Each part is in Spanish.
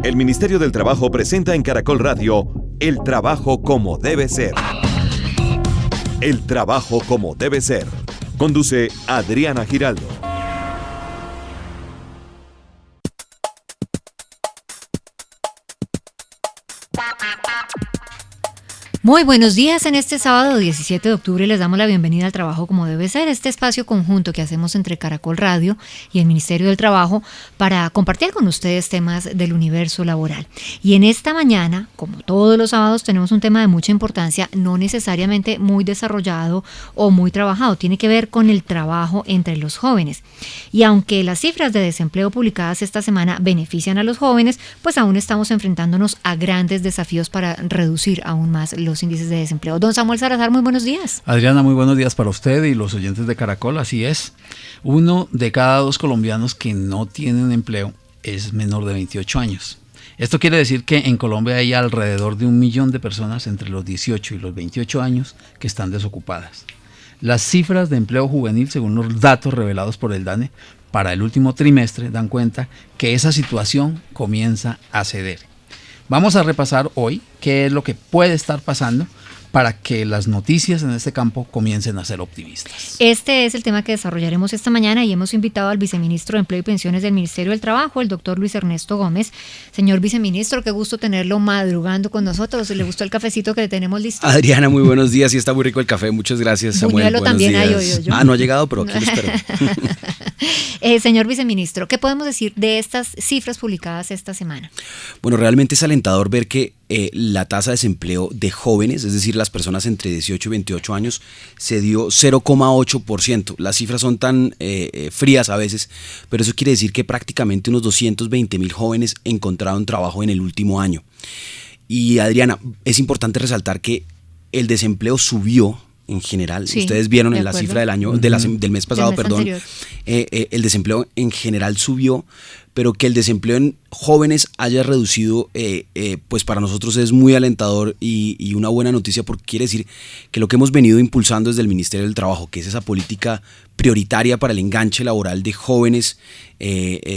El Ministerio del Trabajo presenta en Caracol Radio El Trabajo como debe ser. El Trabajo como debe ser. Conduce Adriana Giraldo. Muy buenos días. En este sábado 17 de octubre les damos la bienvenida al Trabajo como debe ser, este espacio conjunto que hacemos entre Caracol Radio y el Ministerio del Trabajo para compartir con ustedes temas del universo laboral. Y en esta mañana, como todos los sábados, tenemos un tema de mucha importancia, no necesariamente muy desarrollado o muy trabajado, tiene que ver con el trabajo entre los jóvenes. Y aunque las cifras de desempleo publicadas esta semana benefician a los jóvenes, pues aún estamos enfrentándonos a grandes desafíos para reducir aún más los índices de desempleo. Don Samuel Salazar, muy buenos días. Adriana, muy buenos días para usted y los oyentes de Caracol. Así es, 1 de cada 2 colombianos que no tienen empleo es menor de 28 años. Esto quiere decir que en Colombia hay alrededor de 1 millón de personas entre los 18 y los 28 años que están desocupadas. Las cifras de empleo juvenil, según los datos revelados por el DANE para el último trimestre, dan cuenta que esa situación comienza a ceder. Vamos a repasar hoy qué es lo que puede estar pasando para que las noticias en este campo comiencen a ser optimistas. Este es el tema que desarrollaremos esta mañana y hemos invitado al viceministro de Empleo y Pensiones del Ministerio del Trabajo, el doctor Luis Ernesto Gómez. Señor viceministro, qué gusto tenerlo madrugando con nosotros. ¿Le gustó el cafecito que le tenemos listo? Adriana, muy buenos días. Sí, está muy rico el café. Muchas gracias, Samuel. Buñuelo también hay hoy. No ha llegado, pero aquí lo espero. Señor viceministro, ¿qué podemos decir de estas cifras publicadas esta semana? Bueno, realmente es alentador ver que la tasa de desempleo de jóvenes, es decir, las personas entre 18 y 28 años, se dio 0,8%. Las cifras son tan frías a veces, pero eso quiere decir que prácticamente unos 220,000 jóvenes encontraron trabajo en el último año. Y Adriana, es importante resaltar que el desempleo subió en general. Sí, ustedes vieron en la cifra del año, del mes pasado, el desempleo en general subió, pero que el desempleo en jóvenes haya reducido, pues para nosotros es muy alentador y una buena noticia, porque quiere decir que lo que hemos venido impulsando desde el Ministerio del Trabajo, que es esa política prioritaria para el enganche laboral de jóvenes,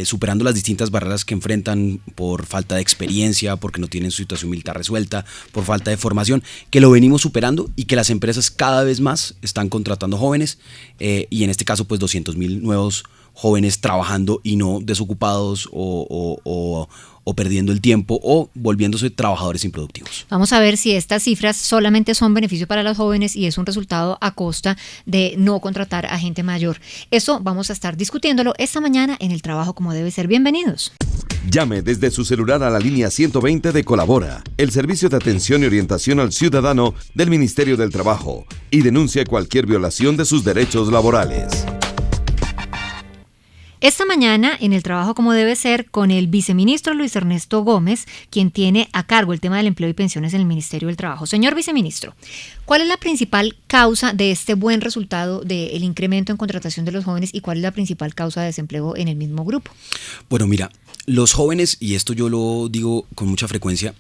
superando las distintas barreras que enfrentan por falta de experiencia, porque no tienen su situación militar resuelta, por falta de formación, que lo venimos superando y que las empresas cada vez más están contratando jóvenes, y en este caso pues 200,000 nuevos jóvenes trabajando y no desocupados o perdiendo el tiempo o volviéndose trabajadores improductivos. Vamos a ver si estas cifras solamente son beneficio para los jóvenes y es un resultado a costa de no contratar a gente mayor. Eso vamos a estar discutiéndolo esta mañana en el Trabajo como debe ser. Bienvenidos. Llame desde su celular a la línea 120 de Colabora, el servicio de atención y orientación al ciudadano del Ministerio del Trabajo, y denuncie cualquier violación de sus derechos laborales. Esta mañana, en el Trabajo como debe ser, con el viceministro Luis Ernesto Gómez, quien tiene a cargo el tema del empleo y pensiones en el Ministerio del Trabajo. Señor viceministro, ¿cuál es la principal causa de este buen resultado del incremento en contratación de los jóvenes y cuál es la principal causa de desempleo en el mismo grupo? Bueno, mira, los jóvenes, y esto yo lo digo con mucha frecuencia,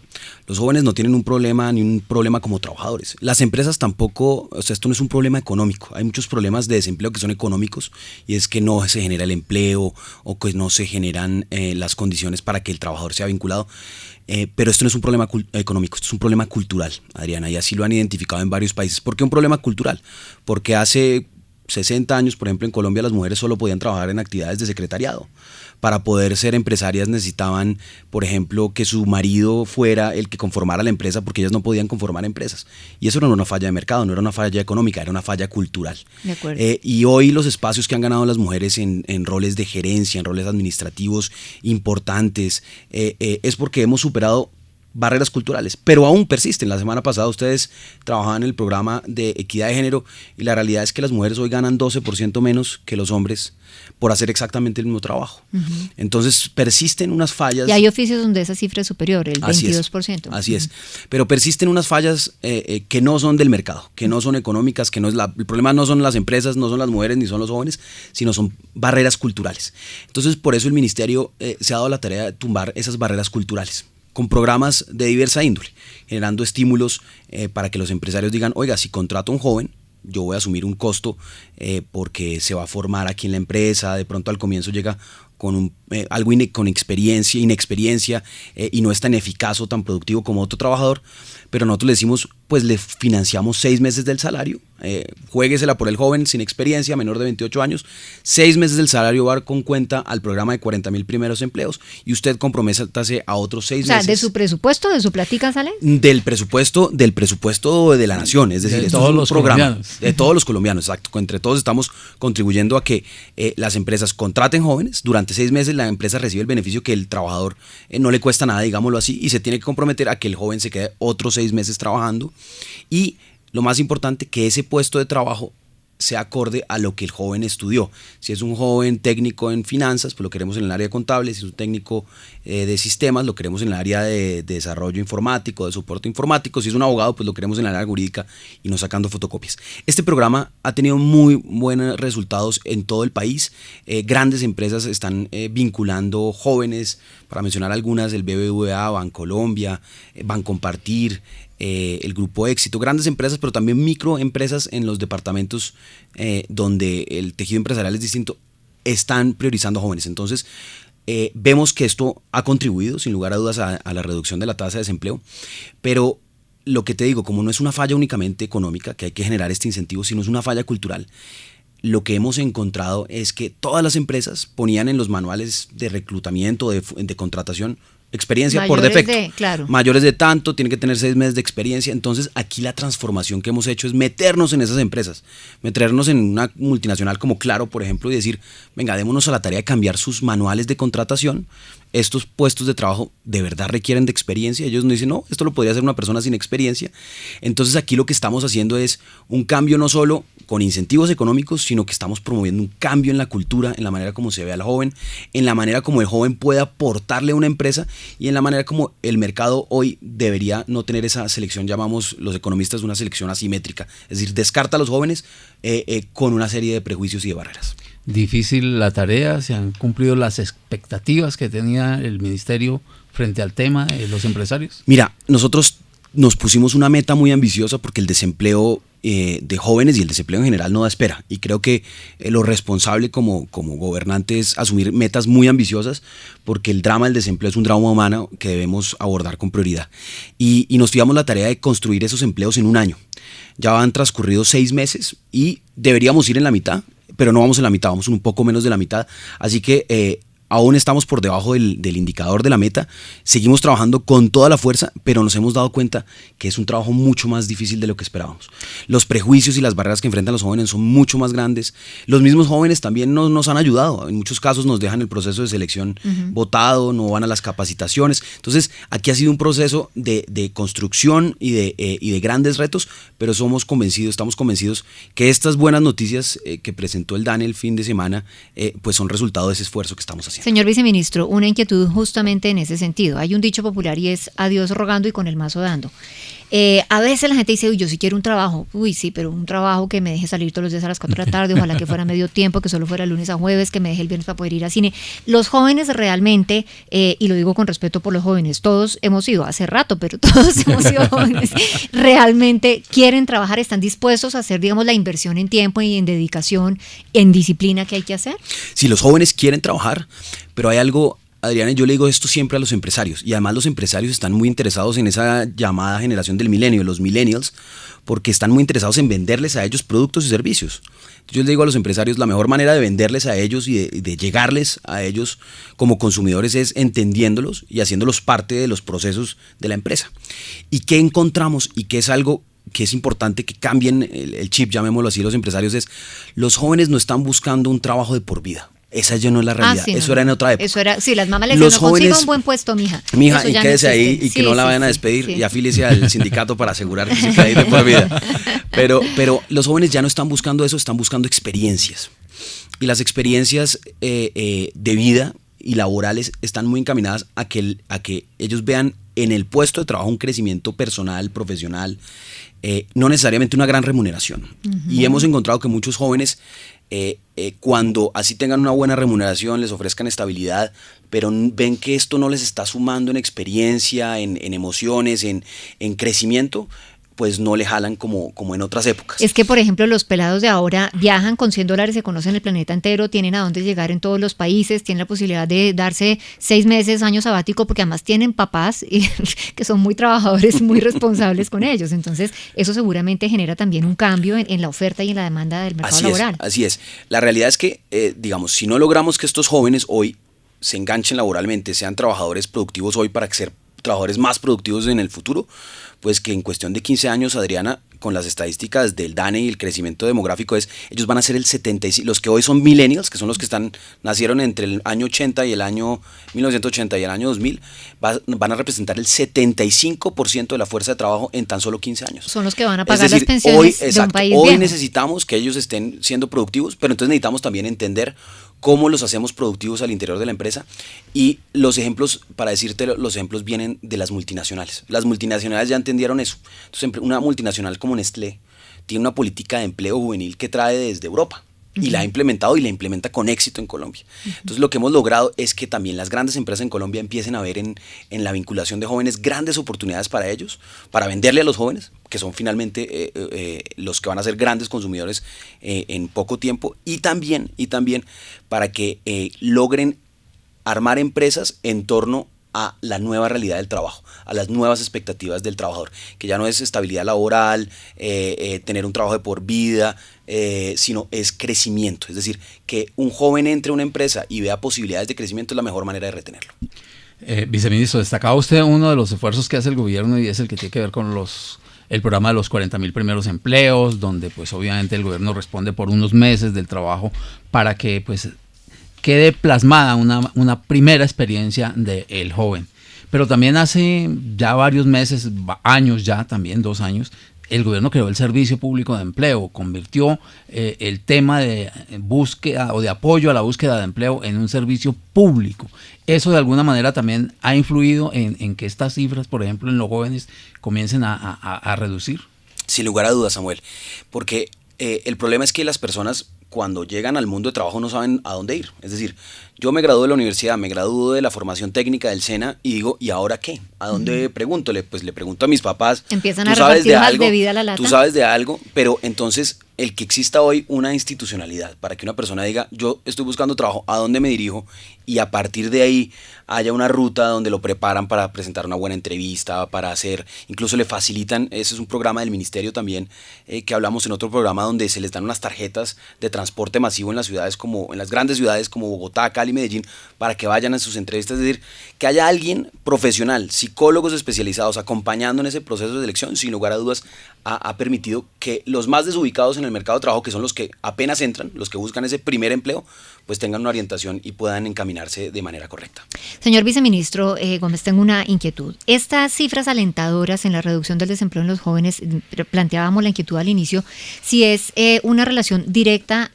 los jóvenes no tienen un problema ni un problema como trabajadores. Las empresas tampoco, o sea, esto no es un problema económico. Hay muchos problemas de desempleo que son económicos, y es que no se genera el empleo o que no se generan las condiciones para que el trabajador sea vinculado. Pero esto no es un problema económico, esto es un problema cultural, Adriana, y así lo han identificado en varios países. ¿Por qué un problema cultural? Porque hace 60 años, por ejemplo, en Colombia las mujeres solo podían trabajar en actividades de secretariado. Para poder ser empresarias necesitaban, por ejemplo, que su marido fuera el que conformara la empresa, porque ellas no podían conformar empresas. Y eso no era una falla de mercado, no era una falla económica, era una falla cultural. De acuerdo. Y hoy los espacios que han ganado las mujeres en roles de gerencia, en roles administrativos importantes, es porque hemos superado barreras culturales, pero aún persisten. La semana pasada ustedes trabajaban en el programa de equidad de género y la realidad es que las mujeres hoy ganan 12% menos que los hombres por hacer exactamente el mismo trabajo. Uh-huh. Entonces persisten unas fallas. Y hay oficios donde esa cifra es superior, el 22%. Así es, pero persisten unas fallas que no son del mercado, que no son económicas, que no es el problema no son las empresas, no son las mujeres ni son los jóvenes, sino son barreras culturales. Entonces por eso el ministerio se ha dado la tarea de tumbar esas barreras culturales, con programas de diversa índole, generando estímulos para que los empresarios digan, oiga, si contrato a un joven, yo voy a asumir un costo porque se va a formar aquí en la empresa, de pronto al comienzo llega con inexperiencia y no es tan eficaz o tan productivo como otro trabajador, pero nosotros le decimos, pues le financiamos 6 meses del salario, juéguesela por el joven sin experiencia, menor de 28 años, 6 meses del salario va con cuenta al programa de 40,000 primeros empleos y usted comprométase a otros 6 meses. O sea, ¿de su presupuesto, de su plática sale? Del presupuesto de la nación, es decir, de esto todos es un los programa colombianos. de todos los colombianos, exacto. Entre todos estamos contribuyendo a que las empresas contraten jóvenes, durante 6 meses la empresa recibe el beneficio que el trabajador no le cuesta nada, digámoslo así, y se tiene que comprometer a que el joven se quede otros 6 meses trabajando y lo más importante, que ese puesto de trabajo sea acorde a lo que el joven estudió. Si es un joven técnico en finanzas, pues lo queremos en el área contable. Si es un técnico de sistemas, lo queremos en el área de desarrollo informático, de soporte informático. Si es un abogado, pues lo queremos en el área jurídica y no sacando fotocopias. Este programa ha tenido muy buenos resultados en todo el país. Grandes empresas están vinculando jóvenes, para mencionar algunas, el BBVA, Bancolombia, Bancompartir, el Grupo Éxito, grandes empresas, pero también microempresas en los departamentos donde el tejido empresarial es distinto, están priorizando jóvenes. Entonces, vemos que esto ha contribuido, sin lugar a dudas, a la reducción de la tasa de desempleo, pero lo que te digo, como no es una falla únicamente económica, que hay que generar este incentivo, sino es una falla cultural, lo que hemos encontrado es que todas las empresas ponían en los manuales de reclutamiento, de contratación, experiencia por defecto. Mayores de tanto, tienen que tener 6 meses de experiencia. Entonces aquí la transformación que hemos hecho es meternos en esas empresas, meternos en una multinacional como Claro, por ejemplo, y decir, venga, démonos a la tarea de cambiar sus manuales de contratación. Estos puestos de trabajo de verdad requieren de experiencia. Ellos nos dicen, no, esto lo podría hacer una persona sin experiencia. Entonces aquí lo que estamos haciendo es un cambio no solo con incentivos económicos, sino que estamos promoviendo un cambio en la cultura, en la manera como se ve al joven, en la manera como el joven puede aportarle a una empresa y en la manera como el mercado hoy debería no tener esa selección, llamamos los economistas una selección asimétrica, es decir, descarta a los jóvenes con una serie de prejuicios y de barreras. Difícil la tarea, se han cumplido las expectativas que tenía el ministerio frente al tema de los empresarios. Mira, nosotros nos pusimos una meta muy ambiciosa porque el desempleo de jóvenes y el desempleo en general no da espera, y creo que lo responsable como gobernante es asumir metas muy ambiciosas, porque el drama del desempleo es un drama humano que debemos abordar con prioridad, y nos fijamos la tarea de construir esos empleos en un año. Ya han transcurrido 6 meses y deberíamos ir en la mitad, pero no vamos en la mitad, vamos un poco menos de la mitad, así que aún estamos por debajo del indicador de la meta, seguimos trabajando con toda la fuerza, pero nos hemos dado cuenta que es un trabajo mucho más difícil de lo que esperábamos. Los prejuicios y las barreras que enfrentan los jóvenes son mucho más grandes. Los mismos jóvenes también nos han ayudado, en muchos casos nos dejan el proceso de selección botado, no van a las capacitaciones. Entonces aquí ha sido un proceso de construcción y de grandes retos, pero estamos convencidos que estas buenas noticias que presentó el DANE el fin de semana pues son resultado de ese esfuerzo que estamos haciendo. Señor viceministro, una inquietud justamente en ese sentido. Hay un dicho popular y es a Dios rogando y con el mazo dando. A veces la gente dice, uy, yo sí quiero un trabajo. Uy, sí, pero un trabajo que me deje salir todos los días a las 4 de la tarde, ojalá que fuera medio tiempo, que solo fuera lunes a jueves, que me deje el viernes para poder ir al cine. Los jóvenes realmente, y lo digo con respeto por los jóvenes, todos hemos ido hace rato, pero todos hemos sido jóvenes, realmente quieren trabajar, están dispuestos a hacer, digamos, la inversión en tiempo y en dedicación, en disciplina que hay que hacer. Sí, los jóvenes quieren trabajar, pero hay algo, Adriana, yo le digo esto siempre a los empresarios, y además los empresarios están muy interesados en esa llamada generación del milenio, los millennials, porque están muy interesados en venderles a ellos productos y servicios. Entonces yo les digo a los empresarios, la mejor manera de venderles a ellos y de llegarles a ellos como consumidores es entendiéndolos y haciéndolos parte de los procesos de la empresa. ¿Y qué encontramos? Y que es algo que es importante que cambien el chip, llamémoslo así, los empresarios, es los jóvenes no están buscando un trabajo de por vida. Esa ya no es la realidad, sí, eso era en otra época. Eso era, sí, las mamás le decían, no consiga un buen puesto, mija. Mija, y quédese ahí y que no la vayan a despedir y afíliese al sindicato para asegurar que se quede ahí de por vida. Pero los jóvenes ya no están buscando eso, están buscando experiencias. Y las experiencias de vida y laborales están muy encaminadas a que ellos vean en el puesto de trabajo un crecimiento personal, profesional, no necesariamente una gran remuneración. Y hemos encontrado que muchos jóvenes, cuando así tengan una buena remuneración, les ofrezcan estabilidad, pero ven que esto no les está sumando en experiencia, en emociones, en crecimiento, pues no le jalan como en otras épocas. Es que, por ejemplo, los pelados de ahora viajan con $100, se conocen el planeta entero, tienen a dónde llegar en todos los países, tienen la posibilidad de darse 6 meses, año sabático, porque además tienen papás que son muy trabajadores, muy responsables con ellos. Entonces, eso seguramente genera también un cambio en la oferta y en la demanda del mercado laboral. Así es. La realidad es que, digamos, si no logramos que estos jóvenes hoy se enganchen laboralmente, sean trabajadores productivos hoy para ser trabajadores más productivos en el futuro, pues que en cuestión de 15 años, Adriana, con las estadísticas del DANE y el crecimiento demográfico, ellos van a ser el 75%, los que hoy son millennials, que son los que nacieron entre el año 80 y el año 1980 y el año 2000, van a representar el 75% de la fuerza de trabajo en tan solo 15 años. Son los que van a pagar las pensiones de un país hoy viejo. Necesitamos que ellos estén siendo productivos, pero entonces necesitamos también entender cómo los hacemos productivos al interior de la empresa, y los ejemplos, para decirte, los ejemplos vienen de las multinacionales. Las multinacionales ya entendieron eso. Entonces, una multinacional como Nestlé tiene una política de empleo juvenil que trae desde Europa y la ha implementado y la implementa con éxito en Colombia. Entonces, lo que hemos logrado es que también las grandes empresas en Colombia empiecen a ver en la vinculación de jóvenes grandes oportunidades para ellos, para venderle a los jóvenes, que son finalmente los que van a ser grandes consumidores en poco tiempo, y también para que logren armar empresas en torno a la nueva realidad del trabajo, a las nuevas expectativas del trabajador, que ya no es estabilidad laboral, tener un trabajo de por vida, sino es crecimiento. Es decir, que un joven entre a una empresa y vea posibilidades de crecimiento es la mejor manera de retenerlo. Viceministro, destacaba usted uno de los esfuerzos que hace el gobierno, y es el que tiene que ver con el programa de los 40.000 primeros empleos, donde pues obviamente el gobierno responde por unos meses del trabajo para que pues quede plasmada una primera experiencia del joven. Pero también hace ya varios meses, años ya, también 2 años, el gobierno creó el Servicio Público de Empleo, convirtió el tema de búsqueda o de apoyo a la búsqueda de empleo en un servicio público. Eso de alguna manera también ha influido en que estas cifras, por ejemplo, en los jóvenes comiencen a reducir. Sin lugar a dudas, Samuel, porque el problema es que las personas, cuando llegan al mundo de trabajo, no saben a dónde ir. Es decir, yo me gradué de la universidad, me gradué de la formación técnica del SENA y digo, ¿y ahora qué? ¿A dónde pregunto? Pues le pregunto a mis papás. Empiezan a repartir hojas de vida a la lata. Tú sabes de algo, pero entonces el que exista hoy una institucionalidad para que una persona diga, yo estoy buscando trabajo, ¿a dónde me dirijo? Y a partir de ahí haya una ruta donde lo preparan para presentar una buena entrevista, para hacer, incluso le facilitan, ese es un programa del ministerio también, que hablamos en otro programa, donde se les dan unas tarjetas de transporte masivo en las ciudades, como en las grandes ciudades como Bogotá, Cali, Medellín, para que vayan a sus entrevistas. Es decir, que haya alguien profesional, psicólogos especializados acompañando en ese proceso de selección. Sin lugar a dudas ha permitido que los más desubicados en el mercado de trabajo, que son los que apenas entran, los que buscan ese primer empleo, pues tengan una orientación y puedan encaminarse de manera correcta. Señor viceministro Gómez, tengo una inquietud. Estas cifras alentadoras en la reducción del desempleo en los jóvenes, planteábamos la inquietud al inicio, si es una relación directa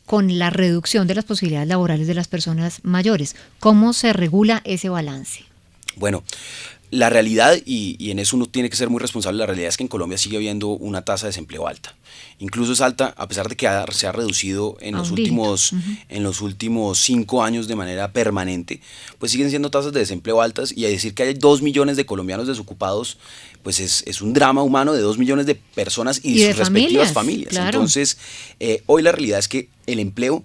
con la reducción de las posibilidades laborales de las personas mayores. ¿Cómo se regula ese balance? Bueno, la realidad, y en eso uno tiene que ser muy responsable, la realidad es que en Colombia sigue habiendo una tasa de desempleo alta. Incluso es alta, a pesar de que se ha reducido en los últimos 5 años de manera permanente, pues siguen siendo tasas de desempleo altas, y a decir que hay 2 millones de colombianos desocupados, pues es un drama humano de 2 millones de personas y sus respectivas familias. Claro. Entonces, hoy la realidad es que el empleo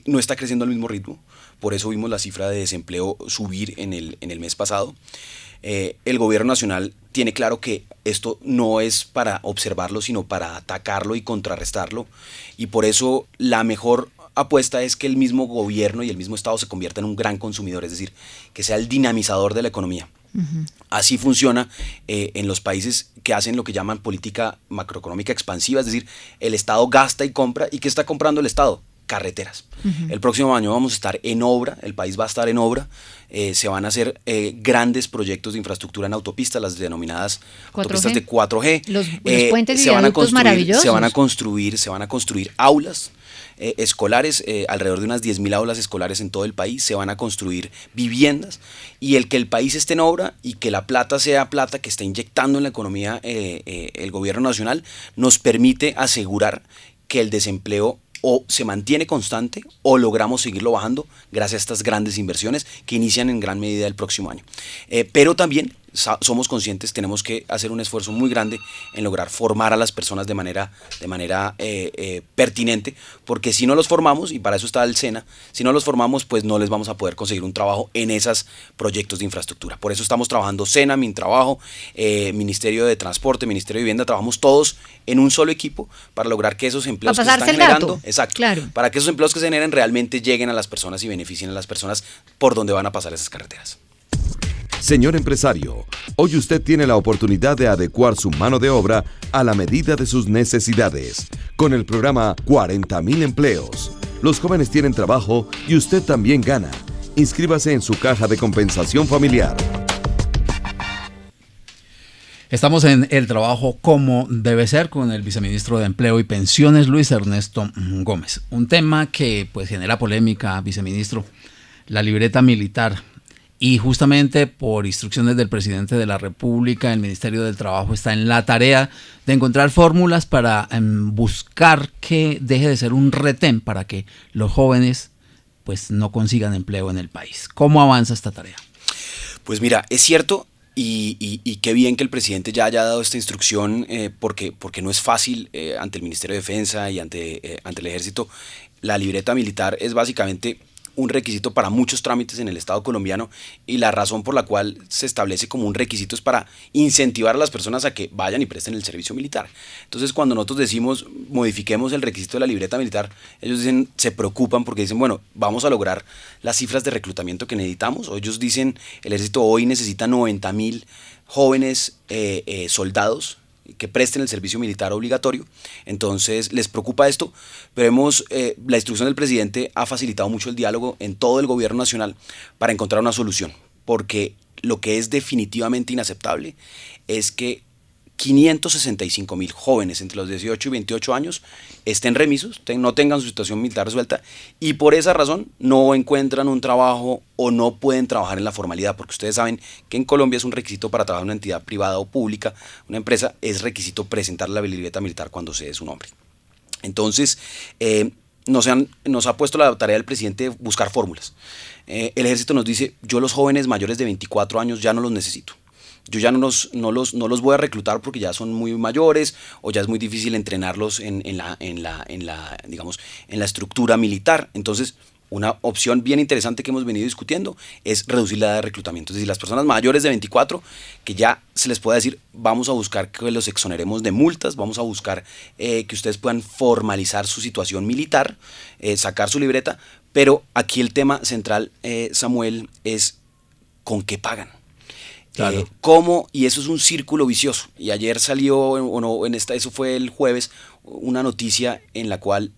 no está creciendo al mismo ritmo. Por eso vimos la cifra de desempleo subir en el mes pasado. El gobierno nacional tiene claro que esto no es para observarlo, sino para atacarlo y contrarrestarlo. Y por eso la mejor apuesta es que el mismo gobierno y el mismo Estado se convierta en un gran consumidor, es decir, que sea el dinamizador de la economía. Uh-huh. Así funciona en los países que hacen lo que llaman política macroeconómica expansiva, es decir, el Estado gasta y compra. ¿Y qué está comprando el Estado? Carreteras. Uh-huh. El próximo año vamos a estar en obra, el país va a estar en obra, se van a hacer grandes proyectos de infraestructura en autopistas, las denominadas 4G. Autopistas de 4G. Los puentes y viaductos maravillosos. Se van a construir aulas escolares, alrededor de unas 10.000 aulas escolares en todo el país, se van a construir viviendas, y el que el país esté en obra y que la plata sea plata que está inyectando en la economía el gobierno nacional, nos permite asegurar que el desempleo o se mantiene constante o logramos seguirlo bajando gracias a estas grandes inversiones que inician en gran medida el próximo año. Pero también somos conscientes, tenemos que hacer un esfuerzo muy grande en lograr formar a las personas de manera pertinente, porque si no los formamos, y para eso está el SENA, si no los formamos, pues no les vamos a poder conseguir un trabajo en esos proyectos de infraestructura. Por eso estamos trabajando SENA, Mintrabajo, Ministerio de Transporte, Ministerio de Vivienda, trabajamos todos en un solo equipo para lograr que esos empleos que se están generando, claro, para que esos empleos que se generen realmente lleguen a las personas y beneficien a las personas por donde van a pasar esas carreteras. Señor empresario, hoy usted tiene la oportunidad de adecuar su mano de obra a la medida de sus necesidades. Con el programa 40.000 empleos, los jóvenes tienen trabajo y usted también gana. Inscríbase en su caja de compensación familiar. Estamos en el trabajo como debe ser con el viceministro de Empleo y Pensiones, Luis Ernesto Gómez. Un tema que pues genera polémica, viceministro, la libreta militar. Y justamente por instrucciones del presidente de la República, el Ministerio del Trabajo está en la tarea de encontrar fórmulas para buscar que deje de ser un retén para que los jóvenes pues no consigan empleo en el país. ¿Cómo avanza esta tarea? Pues mira, es cierto y qué bien que el presidente ya haya dado esta instrucción porque no es fácil ante el Ministerio de Defensa y ante el Ejército. La libreta militar es básicamente un requisito para muchos trámites en el Estado colombiano y la razón por la cual se establece como un requisito es para incentivar a las personas a que vayan y presten el servicio militar. Entonces cuando nosotros decimos modifiquemos el requisito de la libreta militar, ellos dicen, se preocupan porque dicen, bueno, vamos a lograr las cifras de reclutamiento que necesitamos. O ellos dicen, el ejército hoy necesita 90.000 jóvenes soldados que presten el servicio militar obligatorio, entonces les preocupa esto, pero la instrucción del presidente ha facilitado mucho el diálogo en todo el gobierno nacional para encontrar una solución, porque lo que es definitivamente inaceptable es que 565.000 jóvenes entre los 18 y 28 años estén remisos, no tengan su situación militar resuelta y por esa razón no encuentran un trabajo o no pueden trabajar en la formalidad, porque ustedes saben que en Colombia es un requisito para trabajar en una entidad privada o pública, una empresa, es requisito presentar la libreta militar cuando se es un hombre. Entonces, nos ha puesto la tarea del presidente de buscar fórmulas. El ejército nos dice, yo los jóvenes mayores de 24 años ya no los necesito. Yo ya no los voy a reclutar porque ya son muy mayores o ya es muy difícil entrenarlos en la estructura militar. Entonces, una opción bien interesante que hemos venido discutiendo es reducir la edad de reclutamiento. Es decir, las personas mayores de 24, que ya se les pueda decir, vamos a buscar que los exoneremos de multas, vamos a buscar que ustedes puedan formalizar su situación militar, sacar su libreta, pero aquí el tema central, Samuel, es ¿con qué pagan? Claro. ¿Cómo? Y eso es un círculo vicioso. Y ayer salió, eso fue el jueves, una noticia en la cual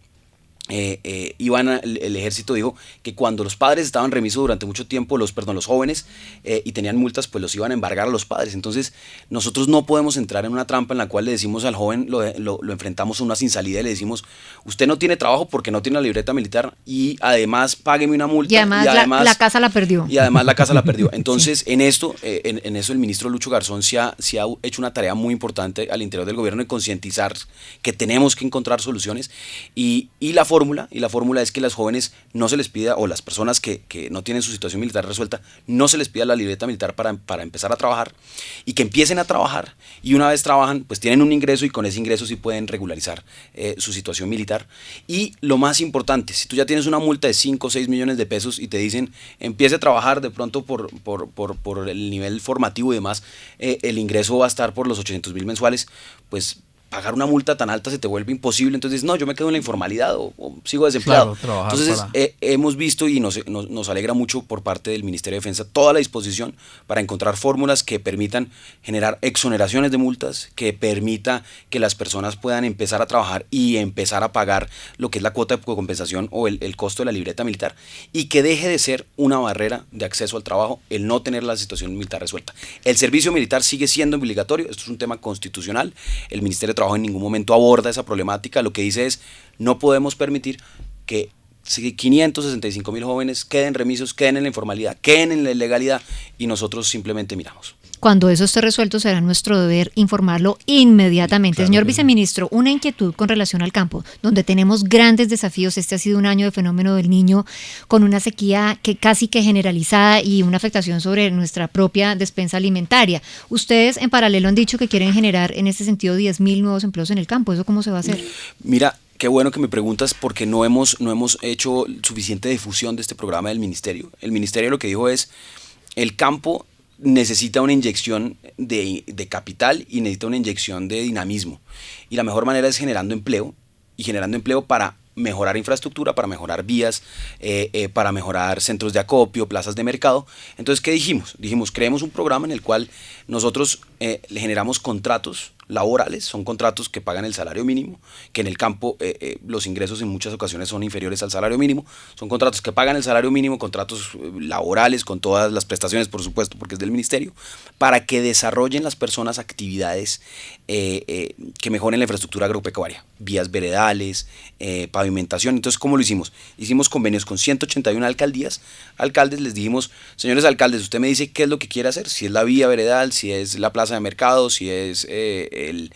el ejército dijo que cuando los padres estaban remisos durante mucho tiempo, los jóvenes, y tenían multas, pues los iban a embargar a los padres. Entonces nosotros no podemos entrar en una trampa en la cual le decimos al joven, lo enfrentamos a una sin salida y le decimos, usted no tiene trabajo porque no tiene la libreta militar y además págueme una multa. Y además la casa la perdió. Y además la casa la perdió. Entonces sí. en eso el ministro Lucho Garzón se ha hecho una tarea muy importante al interior del gobierno de concientizar que tenemos que encontrar soluciones y la fórmula es que las jóvenes no se les pida, o las personas que no tienen su situación militar resuelta, no se les pida la libreta militar para empezar a trabajar y que empiecen a trabajar y una vez trabajan, pues tienen un ingreso y con ese ingreso sí pueden regularizar su situación militar. Y lo más importante, si tú ya tienes una multa de 5 o 6 millones de pesos y te dicen empiece a trabajar de pronto por el nivel formativo y demás, el ingreso va a estar por los 800.000 mensuales, pues pagar una multa tan alta se te vuelve imposible, entonces no, yo me quedo en la informalidad o sigo desempleado. Claro, entonces hemos visto y nos alegra mucho por parte del Ministerio de Defensa toda la disposición para encontrar fórmulas que permitan generar exoneraciones de multas, que permita que las personas puedan empezar a trabajar y empezar a pagar lo que es la cuota de compensación o el costo de la libreta militar y que deje de ser una barrera de acceso al trabajo el no tener la situación militar resuelta. El servicio militar sigue siendo obligatorio, esto es un tema constitucional, el Ministerio de Trabajo en ningún momento aborda esa problemática, lo que dice es no podemos permitir que 565.000 jóvenes queden remisos, queden en la informalidad, queden en la ilegalidad y nosotros simplemente miramos. Cuando eso esté resuelto, será nuestro deber informarlo inmediatamente. Claro, Señor sí. viceministro, una inquietud con relación al campo, donde tenemos grandes desafíos. Este ha sido un año de fenómeno del Niño, con una sequía que casi que generalizada y una afectación sobre nuestra propia despensa alimentaria. Ustedes en paralelo han dicho que quieren generar en este sentido 10.000 nuevos empleos en el campo. ¿Eso cómo se va a hacer? Mira, qué bueno que me preguntas porque no hemos hecho suficiente difusión de este programa del ministerio. El ministerio lo que dijo es, el campo necesita una inyección de capital y necesita una inyección de dinamismo. Y la mejor manera es generando empleo, y generando empleo para mejorar infraestructura, para mejorar vías, para mejorar centros de acopio, plazas de mercado. Entonces, ¿qué dijimos? Dijimos, creemos un programa en el cual nosotros le generamos contratos laborales, son contratos que pagan el salario mínimo, que en el campo los ingresos en muchas ocasiones son inferiores al salario mínimo, son contratos que pagan el salario mínimo, contratos laborales con todas las prestaciones, por supuesto, porque es del ministerio, para que desarrollen las personas actividades que mejoren la infraestructura agropecuaria, vías veredales, pavimentación. Entonces, ¿cómo lo hicimos? Hicimos convenios con 181 alcaldías, alcaldes, les dijimos, señores alcaldes, usted me dice qué es lo que quiere hacer, si es la vía veredal, si es la plaza de mercado, si es el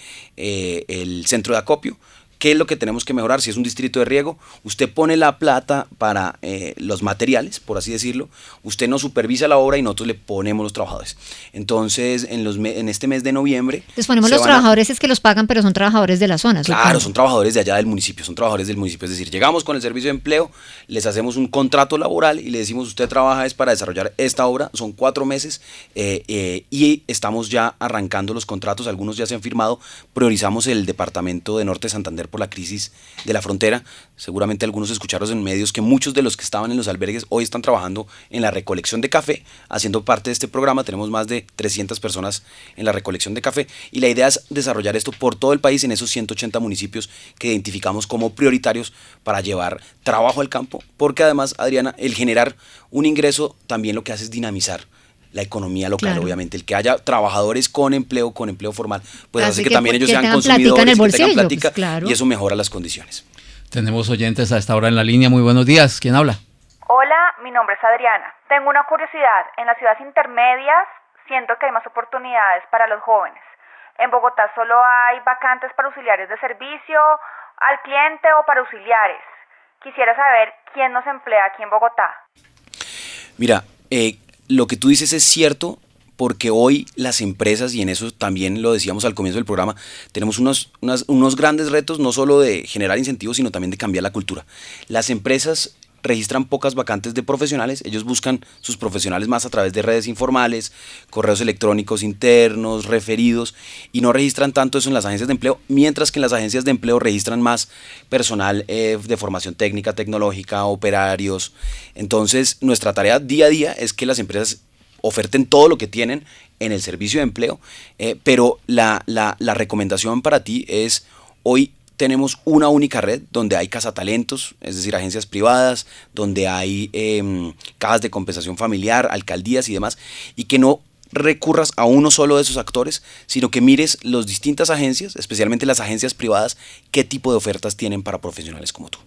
centro de acopio, qué es lo que tenemos que mejorar, si es un distrito de riego, usted pone la plata para los materiales, por así decirlo, usted nos supervisa la obra y nosotros le ponemos los trabajadores. Entonces, en este mes de noviembre... Les ponemos los trabajadores, es que los pagan, pero son trabajadores de la zona. Claro, supongo. son trabajadores de allá del municipio, es decir, llegamos con el servicio de empleo, les hacemos un contrato laboral y le decimos, usted trabaja es para desarrollar esta obra, son 4 meses y estamos ya arrancando los contratos, algunos ya se han firmado, priorizamos el departamento de Norte de Santander por la crisis de la frontera. Seguramente algunos escucharon en medios que muchos de los que estaban en los albergues hoy están trabajando en la recolección de café, haciendo parte de este programa. Tenemos más de 300 personas en la recolección de café y la idea es desarrollar esto por todo el país en esos 180 municipios que identificamos como prioritarios para llevar trabajo al campo, porque además, Adriana, el generar un ingreso también lo que hace es dinamizar la economía local, claro. Obviamente. El que haya trabajadores con empleo formal, pues hace que que también ellos sean tengan consumidores, plática en el que bolsillo, tengan plática, pues, claro. y eso mejora las condiciones. Tenemos oyentes a esta hora en la línea. Muy buenos días. ¿Quién habla? Hola, mi nombre es Adriana. Tengo una curiosidad. En las ciudades intermedias siento que hay más oportunidades para los jóvenes. En Bogotá solo hay vacantes para auxiliares de servicio al cliente o para auxiliares. Quisiera saber quién nos emplea aquí en Bogotá. Mira, lo que tú dices es cierto, porque hoy las empresas, y en eso también lo decíamos al comienzo del programa, tenemos unos grandes retos, no solo de generar incentivos, sino también de cambiar la cultura. Las empresas registran pocas vacantes de profesionales, ellos buscan sus profesionales más a través de redes informales, correos electrónicos internos, referidos, y no registran tanto eso en las agencias de empleo, mientras que en las agencias de empleo registran más personal de formación técnica, tecnológica, operarios. Entonces, nuestra tarea día a día es que las empresas oferten todo lo que tienen en el servicio de empleo, pero la recomendación para ti es, hoy tenemos una única red donde hay cazatalentos, es decir, agencias privadas, donde hay cajas de compensación familiar, alcaldías y demás, y que no recurras a uno solo de esos actores, sino que mires las distintas agencias, especialmente las agencias privadas, qué tipo de ofertas tienen para profesionales como tú.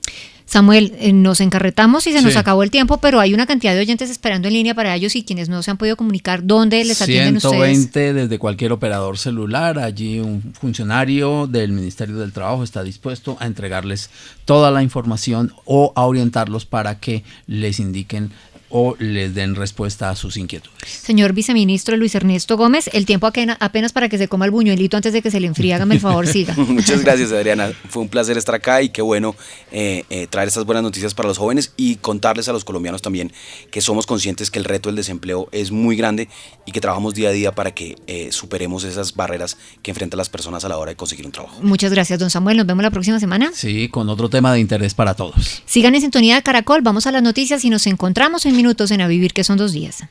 Samuel, nos encarretamos y se nos Sí. acabó el tiempo, pero hay una cantidad de oyentes esperando en línea para ellos y quienes no se han podido comunicar, ¿dónde les atienden 120 ustedes? desde cualquier operador celular. Allí un funcionario del Ministerio del Trabajo está dispuesto a entregarles toda la información o a orientarlos para que les indiquen o les den respuesta a sus inquietudes. Señor viceministro Luis Ernesto Gómez, el tiempo apenas para que se coma el buñuelito antes de que se le enfríe, hágame el favor, siga. Muchas gracias, Adriana. Fue un placer estar acá y qué bueno traer estas buenas noticias para los jóvenes y contarles a los colombianos también que somos conscientes que el reto del desempleo es muy grande y que trabajamos día a día para que superemos esas barreras que enfrentan las personas a la hora de conseguir un trabajo. Muchas gracias, don Samuel. Nos vemos la próxima semana. Sí, con otro tema de interés para todos. Sigan en sintonía de Caracol, vamos a las noticias y nos encontramos en minutos en A Vivir, que son 2 días.